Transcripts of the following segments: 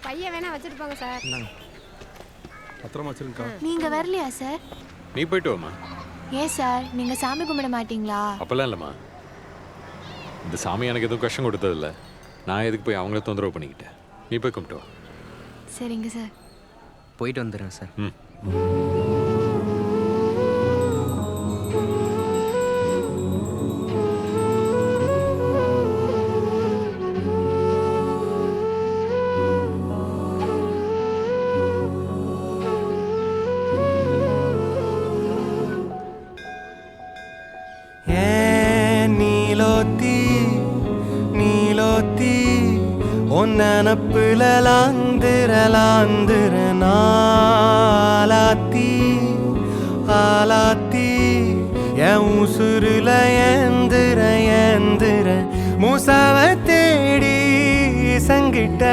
பையன் வேணா வச்சுட்டு போங்க சார். பத்திரமா வச்சிருக்கா. நீங்க வரலையா சார்? நீ போயிட்டு வாமா. ஏன் சார் நீங்க சாமி கும்பிட மாட்டீங்களா? அப்பெல்லாம் இல்லைம்மா, இந்த சாமி எனக்கு எதுவும் கஷ்டம் கொடுத்ததில்ல. நான் எதுக்கு போய் அவங்கள தொந்தரவு பண்ணிக்கிட்டேன். நீ போய் கும்பிட்டு வா. சரிங்க சார். போயிட்டு வந்துடுறேன் சார். ம். நனப்புல லாந்திர நாளாத்தி ஆலாத்தி என் உசுருல ஏந்திர மூசாவ தேடி சங்கிட்ட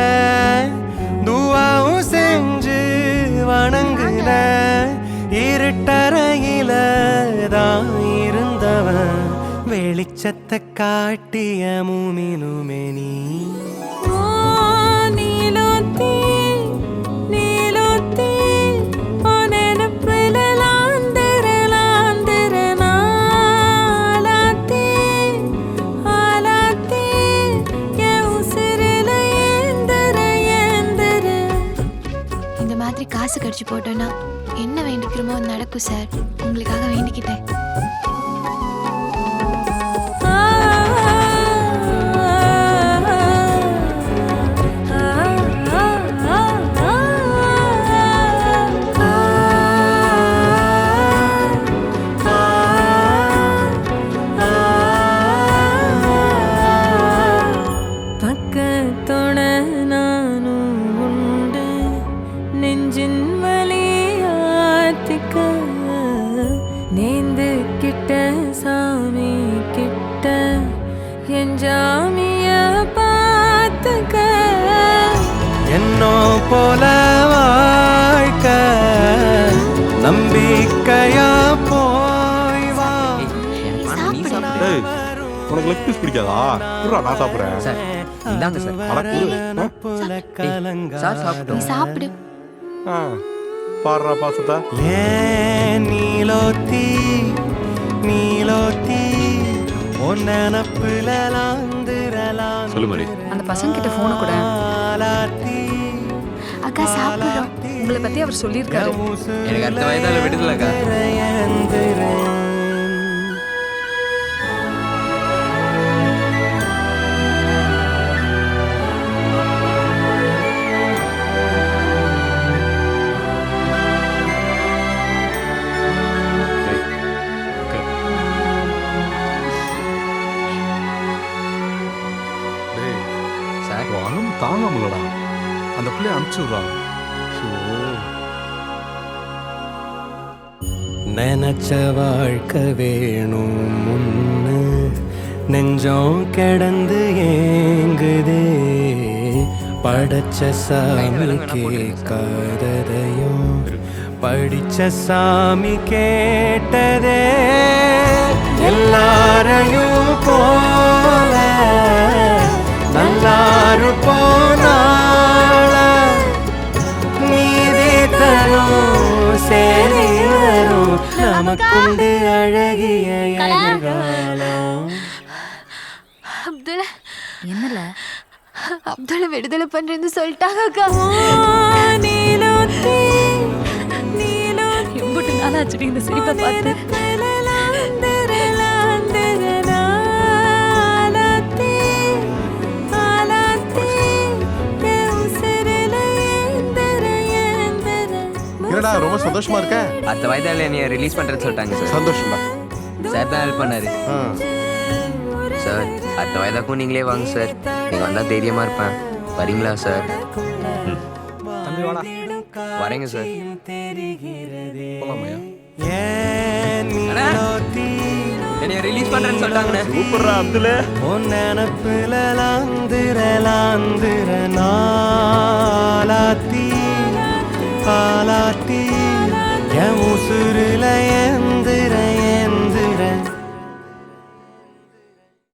துவாவும் செஞ்சு வணங்குன இருட்டறையில தான் இருந்தவன் வெளிச்சத்தை காட்டிய மூமினுமே நீ காசு கடிச்சு போட்டோன்னா என்ன வேண்டிக்கிறோமோ நடக்கும் சார். உங்களுக்காக வேண்டிக்கிட்டேன். நேந்து கிட்ட சாமி கிட்ட என் ஜாமிய பார்த்துக்க என்னோ போல வாழ்க்க நம்பிக்கையா போய் வா. உனக்கு லெக் பீஸ் பிடிக்காதா? நான் சாப்பிடுறேன் சார். இந்தாங்க சார். சார் சாப்பிட்டோம். சாப்பிடு. பாடுறா பாசத்தா. நீலோத்தி ஒன்னப்புல சொல்லு மாதிரி. அந்த பசங்க கிட்ட போன கூட. அக்கா சாப்பிடுறோம். உங்களை பத்தி அவர் சொல்லியிருக்காரு. எனக்கு அடுத்த வயதால விடுதலக்கா. தாங்க முடியலடா. அந்த பிள்ளைய அனுப்பிச்சு விடுறா. நினைச்ச வாழ்க்கை வேணும் முன்னு நெஞ்சம் கிடந்து ஏங்குதே படைச்ச சாமி கேட்காததையும் படிச்ச சாமி கேட்டதே எல்லாரையும் போல நல்லாரு போனால நீதி தரும் சேரி வரும் நமக்குண்டு அழகிய எதிர்காலம். அப்துல் என்னல அப்துல் விடுதலை பண்றேன்னு சொல்லிட்டாங்க அக்கா. எம்புட்டு நாளாச்சு இந்த சிரிப்பை பார்த்து. ரொம்ப சந்தோஷமா இருக்க. அடுத்த வயதால என்னைய ரிலீஸ் பண்றேன்னு சொல்லிட்டாங்க சார். சந்தோஷம்டா. சார் தான் ஹெல்ப் பண்ணாரு. சார் அடுத்த வயதாக்கும் நீங்களே வாங்க சார். நீங்க வந்தா தைரியமா இருப்பேன். வரீங்களா சார்? வரேங்க சார். என்னைய ரிலீஸ் பண்றேன்னு சொல்லிட்டாங்கண்ணே. சூப்பர்ரா அப்துல். ஒன்னப்புல லாந்திர நாளாத்தி ஆலாத்தி என் உசுருல ஏந்திர